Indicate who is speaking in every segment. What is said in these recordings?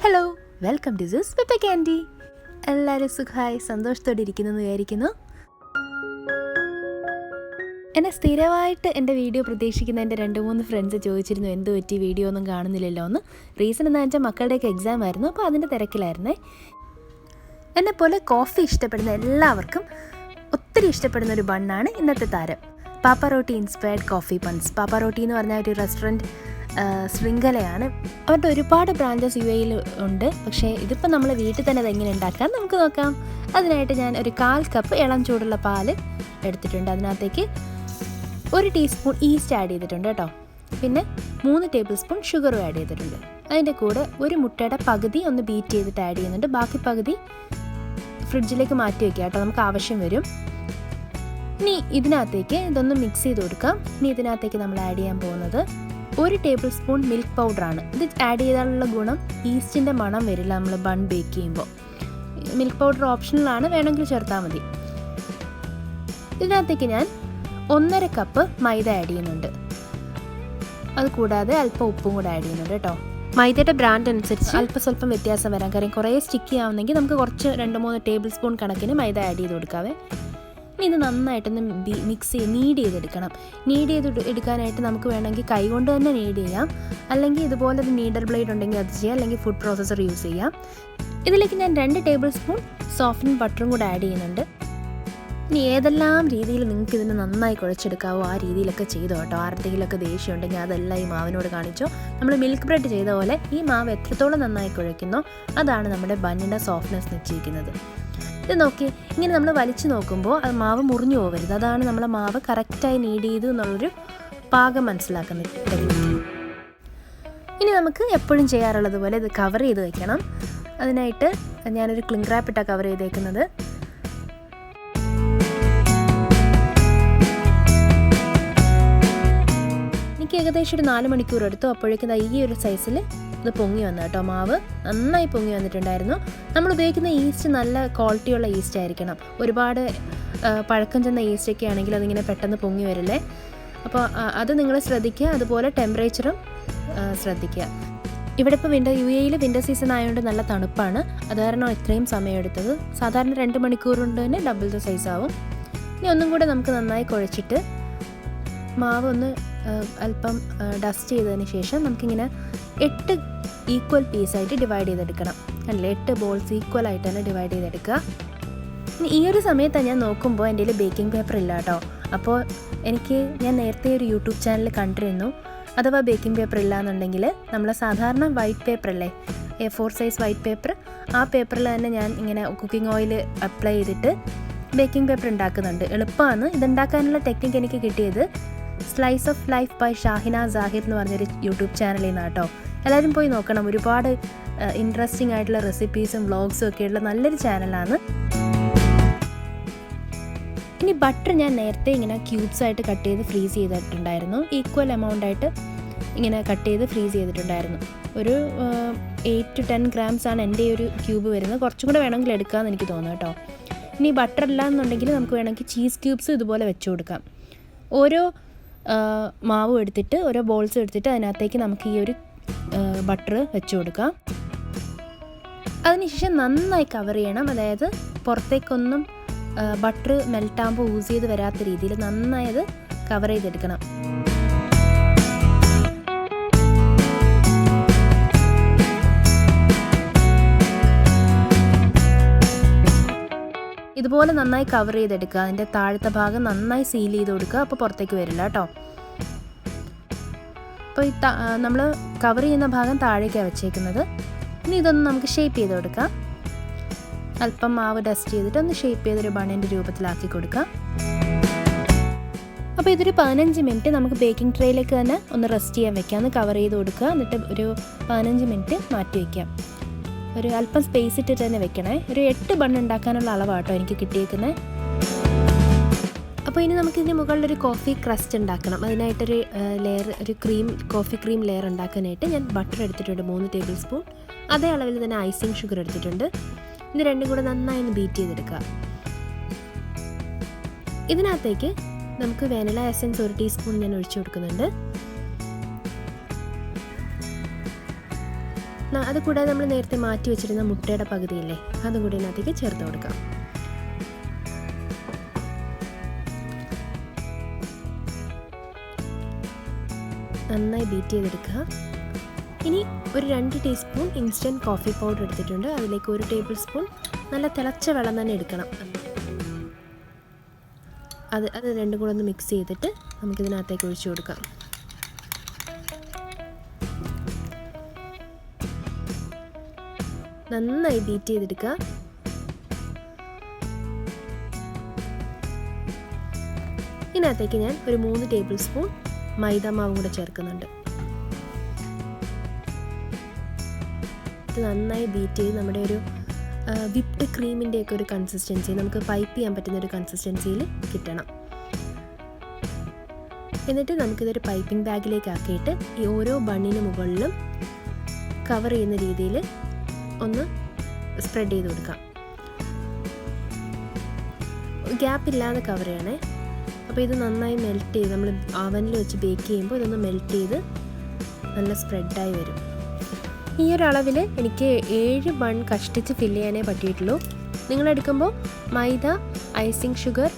Speaker 1: Hello, welcome to juice pepper candy. എല്ലാവരും സുഖമായി സന്തോഷത്തോടെ ഇരിക്കുന്നെന്ന് വിചാരിക്കുന്നു. എന്നെ സ്ഥിരമായിട്ട് എൻ്റെ വീഡിയോ പ്രതീക്ഷിക്കുന്ന എൻ്റെ 2-3 ഫ്രണ്ട്സ് ചോദിച്ചിരുന്നു എന്ത് പറ്റി വീഡിയോ ഒന്നും കാണുന്നില്ലല്ലോ എന്ന്. റീസൺ എന്താണെന്ന് വെച്ചാൽ മക്കളുടെയൊക്കെ എക്സാം ആയിരുന്നു, അപ്പോൾ അതിൻ്റെ തിരക്കിലായിരുന്നേ. എന്നെപ്പോലെ കോഫി ഇഷ്ടപ്പെടുന്ന എല്ലാവർക്കും ഒത്തിരി ഇഷ്ടപ്പെടുന്ന ഒരു ബണ്ണാണ് ഇന്നത്തെ താരം. പാപ്പറോട്ടി ഇൻസ്പയർഡ് കോഫി ബൺസ്. പാപ്പറോട്ടി എന്ന് പറഞ്ഞാൽ ഒരു റെസ്റ്റോറൻറ്റ് ശൃംഖലയാണ്. അവരുടെ ഒരുപാട് ബ്രാഞ്ചസ് UAE ഉണ്ട്. പക്ഷേ ഇതിപ്പോൾ നമ്മൾ വീട്ടിൽ തന്നെ അതെങ്ങനെ ഉണ്ടാക്കാം നമുക്ക് നോക്കാം. അതിനായിട്ട് ഞാൻ ഒരു 1/4 കപ്പ് ഇളം ചൂടുള്ള പാൽ എടുത്തിട്ടുണ്ട്. അതിനകത്തേക്ക് 1 ടീസ്പൂൺ ഈസ്റ്റ് ആഡ് ചെയ്തിട്ടുണ്ട് കേട്ടോ. പിന്നെ 3 ടേബിൾ സ്പൂൺ ഷുഗറും ആഡ് ചെയ്തിട്ടുണ്ട്. അതിൻ്റെ കൂടെ ഒരു മുട്ടയുടെ പകുതി ഒന്ന് ബീറ്റ് ചെയ്തിട്ട് ആഡ് ചെയ്യുന്നുണ്ട്. ബാക്കി പകുതി ഫ്രിഡ്ജിലേക്ക് മാറ്റി വയ്ക്കുക കേട്ടോ, നമുക്ക് ആവശ്യം വരും. ഇനി ഇതിനകത്തേക്ക് ഇതൊന്ന് മിക്സ് ചെയ്ത് കൊടുക്കാം. ഇനി ഇതിനകത്തേക്ക് നമ്മൾ ആഡ് ചെയ്യാൻ പോകുന്നത് 1 ടേബിൾ സ്പൂൺ മിൽക്ക് പൗഡറാണ്. ഇത് ആഡ് ചെയ്താലുള്ള ഗുണം ഈസ്റ്റിൻ്റെ മണം വരില്ല നമ്മൾ ബൺ ബേക്ക് ചെയ്യുമ്പോൾ. മിൽക്ക് പൗഡർ ഓപ്ഷണലാണ്, വേണമെങ്കിൽ ചേർത്താൽ മതി. ഇതിനകത്തേക്ക് ഞാൻ 1.5 കപ്പ് മൈദ ആഡ് ചെയ്യുന്നുണ്ട്. അത് കൂടാതെ അല്പം ഉപ്പും കൂടെ ആഡ് ചെയ്യുന്നുണ്ട് കേട്ടോ. മൈദയുടെ ബ്രാൻഡ് അനുസരിച്ച് അല്പം സ്വല്പം വ്യത്യാസം വരാം. കാര്യം കുറേ സ്റ്റിക്കി ആവുന്നെങ്കിൽ നമുക്ക് കുറച്ച് 2-3 ടേബിൾ സ്പൂൺ കണക്കിന് മൈദ ആഡ് ചെയ്ത് കൊടുക്കാവേ. ഇനി ഇത് നന്നായിട്ടൊന്ന് നീഡ് ചെയ്തെടുക്കണം. നീഡ് ചെയ്ത് എടുക്കാനായിട്ട് നമുക്ക് വേണമെങ്കിൽ കൈകൊണ്ട് തന്നെ നീഡ് ചെയ്യാം, അല്ലെങ്കിൽ ഇതുപോലെ ഒരു നീഡർ ബ്ലേഡ് ഉണ്ടെങ്കിൽ അത് ചെയ്യാം, അല്ലെങ്കിൽ ഫുഡ് പ്രോസസ്സർ യൂസ് ചെയ്യാം. ഇതിലേക്ക് ഞാൻ 2 ടേബിൾ സ്പൂൺ സോഫ്റ്റൻ ബട്ടറും കൂടെ ആഡ് ചെയ്യുന്നുണ്ട്. ഇനി ഏതെല്ലാം രീതിയിൽ നിങ്ങൾക്ക് ഇതിന് നന്നായി കുഴച്ചെടുക്കാവോ ആ രീതിയിലൊക്കെ ചെയ്തോ കേട്ടോ. ആരുടെയെങ്കിലൊക്കെ ദേഷ്യം ഉണ്ടെങ്കിൽ അതെല്ലാം ഈ മാവിനോട് കാണിച്ചോ. നമ്മൾ മിൽക്ക് ബ്രെഡ് ചെയ്ത പോലെ ഈ മാവ് എത്രത്തോളം നന്നായി കുഴയ്ക്കുന്നോ അതാണ് നമ്മുടെ ബണ്ണിൻ്റെ സോഫ്റ്റ്നെസ് നിശ്ചയിക്കുന്നത്. ഇത് നോക്കി, ഇങ്ങനെ നമ്മൾ വലിച്ചു നോക്കുമ്പോൾ അത് മാവ് മുറിഞ്ഞു പോകരുത്. അതാണ് നമ്മളെ മാവ് കറക്റ്റായി നീഡ് ചെയ്തു എന്നുള്ളൊരു പാകം മനസ്സിലാക്കുന്നത്. ഇനി നമുക്ക് എപ്പോഴും ചെയ്യാറുള്ളത് പോലെ ഇത് കവർ ചെയ്ത് വയ്ക്കണം. അതിനായിട്ട് ഞാനൊരു ക്ലിംഗ് റാപ്പ് ഇട്ടാണ് കവർ ചെയ്തേക്കുന്നത്. എനിക്ക് ഏകദേശം ഒരു 4 മണിക്കൂർ എടുത്തു. അപ്പോഴേക്കും ഈ ഒരു സൈസിൽ ഇത് പൊങ്ങി വന്നു കേട്ടോ. മാവ് നന്നായി പൊങ്ങി വന്നിട്ടുണ്ടായിരുന്നു. നമ്മൾ ഉപയോഗിക്കുന്ന ഈസ്റ്റ് നല്ല ക്വാളിറ്റിയുള്ള ഈസ്റ്റ് ആയിരിക്കണം. ഒരുപാട് പഴക്കം ചെന്ന ഈസ്റ്റൊക്കെ ആണെങ്കിൽ അതിങ്ങനെ പെട്ടെന്ന് പൊങ്ങി വരില്ലേ. അപ്പോൾ അത് നിങ്ങൾ ശ്രദ്ധിക്കുക. അതുപോലെ ടെമ്പറേച്ചറും ശ്രദ്ധിക്കുക. ഇവിടെ ഇപ്പോൾ UAE വിൻ്റർ സീസൺ ആയതുകൊണ്ട് നല്ല തണുപ്പാണ്. അത് കാരണം ഇത്രയും സമയം എടുത്തത്. സാധാരണ 2 മണിക്കൂർ കൊണ്ട് തന്നെ ഡബിൾ ദ സൈസ് ആവും. ഇനി ഒന്നും കൂടെ നമുക്ക് നന്നായി കുഴച്ചിട്ട് മാവ് ഒന്ന് അല്പം ഡസ്റ്റ് ചെയ്തതിന് ശേഷം നമുക്കിങ്ങനെ 8 ഈക്വൽ പീസായിട്ട് ഡിവൈഡ് ചെയ്തെടുക്കണം. അല്ലേ, 8 ബോൾസ് ഈക്വൽ ആയിട്ട് തന്നെ ഡിവൈഡ് ചെയ്തെടുക്കുക. ഇനി ഈ ഒരു സമയത്താണ് ഞാൻ നോക്കുമ്പോൾ എൻ്റെ കയ്യിൽ ബേക്കിംഗ് പേപ്പർ ഇല്ല കേട്ടോ. അപ്പോൾ ഞാൻ നേരത്തെ ഒരു യൂട്യൂബ് ചാനൽ കണ്ടിരുന്നു. അഥവാ ബേക്കിംഗ് പേപ്പർ ഇല്ല എന്നുണ്ടെങ്കിൽ നമ്മൾ സാധാരണ വൈറ്റ് പേപ്പർ അല്ലേ, A4 സൈസ് വൈറ്റ് പേപ്പർ, ആ പേപ്പറിൽ തന്നെ ഞാൻ ഇങ്ങനെ കുക്കിംഗ് ഓയിൽ അപ്ലൈ ചെയ്തിട്ട് ബേക്കിംഗ് പേപ്പർ ഉണ്ടാക്കുന്നുണ്ട്. എളുപ്പമാണ്. ഇതുണ്ടാക്കാനുള്ള ടെക്നിക്ക് എനിക്ക് കിട്ടിയത് slice of life by Shahina Sahir എന്ന് പറഞ്ഞൊരു യൂട്യൂബ് ചാനലിൽ നിന്നാണ് കേട്ടോ. എല്ലാവരും പോയി നോക്കണം. ഒരുപാട് ഇൻട്രസ്റ്റിംഗ് ആയിട്ടുള്ള റെസിപ്പീസും വ്ളോഗ്സും ഒക്കെയുള്ള നല്ലൊരു ചാനലാണ്. ഇനി ബട്ടർ ഞാൻ നേരത്തെ ഇങ്ങനെ ക്യൂബ്സ് ആയിട്ട് കട്ട് ചെയ്ത് ഫ്രീസ് ചെയ്തിട്ടുണ്ടായിരുന്നു. ഈക്വൽ എമൗണ്ട് ആയിട്ട് ഇങ്ങനെ കട്ട് ചെയ്ത് ഫ്രീസ് ചെയ്തിട്ടുണ്ടായിരുന്നു. ഒരു 8 to 10 grams ആണ് എൻ്റെ ഒരു ക്യൂബ് വരുന്നത്. കുറച്ചും കൂടെ വേണമെങ്കിൽ എടുക്കാമെന്ന് എനിക്ക് തോന്നുന്നു കേട്ടോ. ഇനി ബട്ടർ ഇല്ല എന്നുണ്ടെങ്കിൽ നമുക്ക് വേണമെങ്കിൽ ചീസ് ക്യൂബ്സ് ഇതുപോലെ വെച്ച് കൊടുക്കാം. ഓരോ മാവും എടുത്തിട്ട്, ഓരോ ബോൾസും എടുത്തിട്ട് അതിനകത്തേക്ക് നമുക്ക് ഈ ഒരു ബട്ടർ വെച്ച് കൊടുക്കാം. അതിനുശേഷം നന്നായി കവർ ചെയ്യണം. അതായത് പുറത്തേക്കൊന്നും ബട്ടർ മെൽറ്റാകുമ്പോൾ യൂസ് ചെയ്ത് വരാത്ത രീതിയിൽ നന്നായി അത് കവർ ചെയ്തെടുക്കണം. ഇതുപോലെ നന്നായി കവർ ചെയ്തെടുക്കുക. അതിൻ്റെ താഴത്തെ ഭാഗം നന്നായി സീൽ ചെയ്ത് കൊടുക്കുക. അപ്പോൾ പുറത്തേക്ക് വരില്ല കേട്ടോ. അപ്പോൾ നമ്മൾ കവർ ചെയ്യുന്ന ഭാഗം താഴേക്കാണ് വെച്ചേക്കുന്നത്. ഇനി ഇതൊന്ന് നമുക്ക് ഷേപ്പ് ചെയ്ത് കൊടുക്കാം. അല്പം മാവ് ഡസ്റ്റ് ചെയ്തിട്ട് ഒന്ന് ഷേപ്പ് ചെയ്തൊരു ബണ്ണിൻ്റെ രൂപത്തിലാക്കി കൊടുക്കാം. അപ്പോൾ ഇതൊരു 15 മിനിറ്റ് നമുക്ക് ബേക്കിംഗ് ട്രേയിലേക്ക് തന്നെ ഒന്ന് റെസ്റ്റ് ചെയ്യാൻ വെക്കാം. ഒന്ന് കവർ ചെയ്ത് കൊടുക്കുക. എന്നിട്ട് ഒരു 15 മിനിറ്റ് മാറ്റി വയ്ക്കാം. ഒരു അല്പം സ്പേസ് ഇട്ടിട്ട് തന്നെ വെക്കണേ. ഒരു 8 ബണ്ണ് ഉണ്ടാക്കാനുള്ള അളവാട്ടോ എനിക്ക് കിട്ടിയേക്കുന്നത്. അപ്പോൾ ഇനി നമുക്കിതിന് മുകളിലൊരു കോഫി ക്രസ്റ്റ് ഉണ്ടാക്കണം. അതിനായിട്ടൊരു ലെയർ, ഒരു കോഫി ക്രീം ലെയർ ഉണ്ടാക്കാനായിട്ട് ഞാൻ ബട്ടർ എടുത്തിട്ടുണ്ട് 3 ടേബിൾ സ്പൂൺ. അതേ അളവിൽ തന്നെ ഐസിങ് ഷുഗർ എടുത്തിട്ടുണ്ട്. ഇത് രണ്ടും കൂടെ നന്നായി ഒന്ന് ബീറ്റ് ചെയ്തെടുക്കുക. ഇതിനകത്തേക്ക് നമുക്ക് വാനില എസൻസ് 1 ടീസ്പൂൺ ഞാൻ ഒഴിച്ചു കൊടുക്കുന്നുണ്ട്. അതുകൂടാതെ നമ്മൾ നേരത്തെ മാറ്റി വെച്ചിരുന്ന മുട്ടയുടെ പകുതിയില്ലേ, അതും കൂടി ഇതിനകത്തേക്ക് ചേർത്ത് കൊടുക്കാം. നന്നായി ബീറ്റ് ചെയ്തെടുക്കുക. ഇനി ഒരു 2 ടീസ്പൂൺ ഇൻസ്റ്റൻറ്റ് കോഫി പൗഡർ എടുത്തിട്ടുണ്ട്. അതിലേക്ക് 1 ടേബിൾ സ്പൂൺ നല്ല തിളച്ച വെള്ളം തന്നെ എടുക്കണം. അത് രണ്ടും കൂടെ ഒന്ന് മിക്സ് ചെയ്തിട്ട് നമുക്കിതിനകത്തേക്ക് ഒഴിച്ചു കൊടുക്കാം. നന്നായി ബീറ്റ് ചെയ്തെടുക്കുക. ഇതിനകത്തേക്ക് ഞാൻ ഒരു 3 ടേബിൾ സ്പൂൺ മൈദ മാവും കൂടെ ചേർക്കുന്നുണ്ട്. ഇത് നന്നായി ബീറ്റ് ചെയ്ത് നമ്മുടെ ഒരു വിപ്ഡ് ക്രീമിൻ്റെയൊക്കെ ഒരു കൺസിസ്റ്റൻസി, നമുക്ക് പൈപ്പ് ചെയ്യാൻ പറ്റുന്ന ഒരു കൺസിസ്റ്റൻസിയിൽ കിട്ടണം. എന്നിട്ട് നമുക്കിതൊരു പൈപ്പിംഗ് ബാഗിലേക്ക് ആക്കിയിട്ട് ഈ ഓരോ ബണ്ണിന് മുകളിലും കവർ ചെയ്യുന്ന രീതിയിൽ ഒന്ന് സ്പ്രെഡ് ചെയ്ത് കൊടുക്കാം. ഗ്യാപ്പില്ലാതെ കവർ ചെയ്യണേ. അപ്പോൾ ഇത് നന്നായി മെൽറ്റ് ചെയ്ത് നമ്മൾ അവനിൽ വെച്ച് ബേക്ക് ചെയ്യുമ്പോൾ ഇതൊന്ന് മെൽറ്റ് ചെയ്ത് നല്ല സ്പ്രെഡായി വരും. ഈ ഒരു അളവിൽ എനിക്ക് 7 ബൺ കഷ്ടിച്ച് ഫില്ല് ചെയ്യാനേ പറ്റിയിട്ടുള്ളൂ. നിങ്ങളെടുക്കുമ്പോൾ മൈദ, ഐസിങ് ഷുഗർ,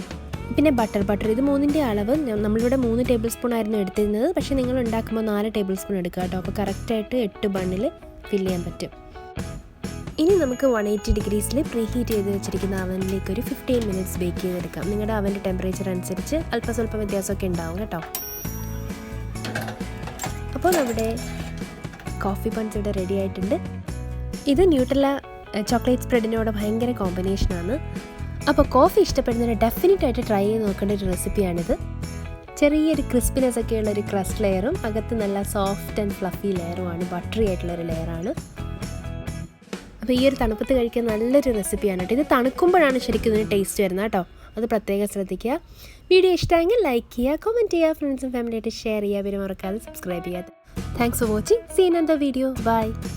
Speaker 1: പിന്നെ ബട്ടർ ഇത് 3ൻ്റെ അളവ് നമ്മളിവിടെ 3 ടേബിൾ സ്പൂൺ ആയിരുന്നു എടുത്തിരുന്നത്. പക്ഷേ നിങ്ങൾ ഉണ്ടാക്കുമ്പോൾ 4 ടേബിൾ സ്പൂൺ എടുക്കുക കേട്ടോ. അപ്പോൾ കറക്റ്റായിട്ട് 8 ബണ്ണിൽ ഫില്ല് ചെയ്യാൻ പറ്റും. ഇനി നമുക്ക് 180 ഡിഗ്രീസിൽ പ്രീ ഹീറ്റ് ചെയ്ത് വെച്ചിരിക്കുന്ന അവനിലേക്ക് ഒരു 15 മിനിറ്റ്സ് ബേക്ക് ചെയ്തെടുക്കാം. നിങ്ങളുടെ അവൻ്റെ ടെമ്പറേച്ചർ അനുസരിച്ച് സ്വല്പം വ്യത്യാസമൊക്കെ ഉണ്ടാവും കേട്ടോ. അപ്പോൾ നമ്മുടെ കോഫി ബൺസ് ഇവിടെ റെഡി ആയിട്ടുണ്ട്. ഇത് ന്യൂട്രല്ല ചോക്ലേറ്റ് സ്പ്രെഡിനോട് ഭയങ്കര കോമ്പിനേഷനാണ്. അപ്പോൾ കോഫി ഇഷ്ടപ്പെടുന്നവരെ ഡെഫിനറ്റായിട്ട് ട്രൈ ചെയ്ത് നോക്കേണ്ട ഒരു റെസിപ്പിയാണിത്. ചെറിയൊരു ക്രിസ്പിനെസ് ഒക്കെ ഉള്ളൊരു ക്രസ്റ്റ് ലെയറും അകത്ത് നല്ല സോഫ്റ്റ് ആൻഡ് ഫ്ലഫി ലെയറുമാണ്, ബട്ടറി ആയിട്ടുള്ളൊരു ലെയറാണ്. അപ്പോൾ ഈ ഒരു തണുപ്പത്ത് കഴിക്കാൻ നല്ലൊരു റെസിപ്പിയാണ് കേട്ടോ. ഇത് തണുക്കുമ്പോഴാണ് ശരിക്കും ഇതിന് ടേസ്റ്റ് വരുന്നത് കേട്ടോ. അത് പ്രത്യേകം ശ്രദ്ധിക്കുക. വീഡിയോ ഇഷ്ടമെങ്കിൽ ലൈക്ക് ചെയ്യുക, കമൻറ്റ് ചെയ്യുക, ഫ്രണ്ട്സും ഫാമിലിയായിട്ട് ഷെയർ ചെയ്യുക, പിന്നെ മറക്കാതെ സബ്സ്ക്രൈബ് ചെയ്യുക. Thanks for watching. See you in another video. Bye.